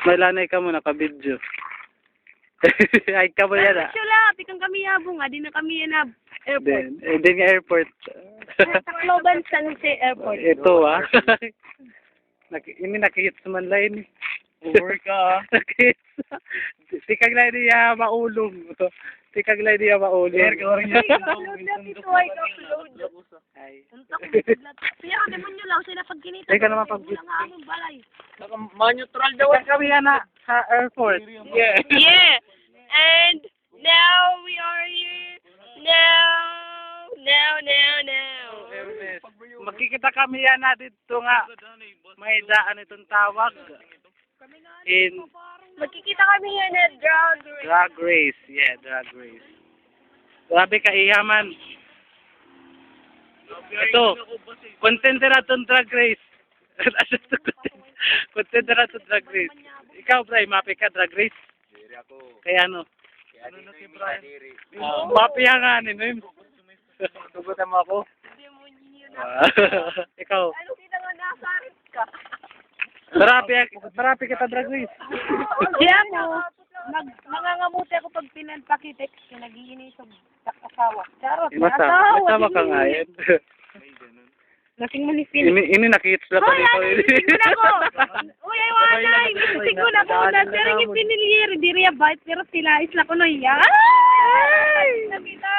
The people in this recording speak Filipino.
May lanay ka mo, nakabidyo. Ay ka mo yan ah. Sula, pikang kami yabong nga, di na kami yan na airport. Din nga airport. Tacloban San Jose Airport. Ito ah. Ini nakihits man lain. Over ka ah. Nakihits. Tikag lain niya maulong. Tikag lain niya maulong. Upload na dito ay upload. Ay. Kaya ang demonyo lang sila pag kinita. Ay ka naman pag Wala nga among balay. Ma-neutral daw. Kami yan na sa airport. Yeah. Yeah. And now we are here. Now. Magkikita kami yan na dito nga. May daan itong tawag. In Magkikita kami yan na Drag Race. Yeah, Drag Race. Grabe ka iyaman. Ito, content na itong Drag Race. Content na itong Drag Race. Ikaw, Bray, mapi ka Drag Race? Kaya ano? Ano na si Brian? Mapi nga, ano Tugutan mo ako? Ikaw, Ano kita nga nasarit ka? marami kita Drag Race. Diyan mo. Nangangamuti ako pag pinagpakitik. Nag-iinis ang asawa. Charot, Masama ka nga yan. Lasing manipin. Ini nakihits lang Hoy, dito. ano, isig na ko. Uy, ay wala. Isig ko na ko. Pero yung piniliyer, di rin bite. Pero sila isla ko na yan. Ay! Nakita.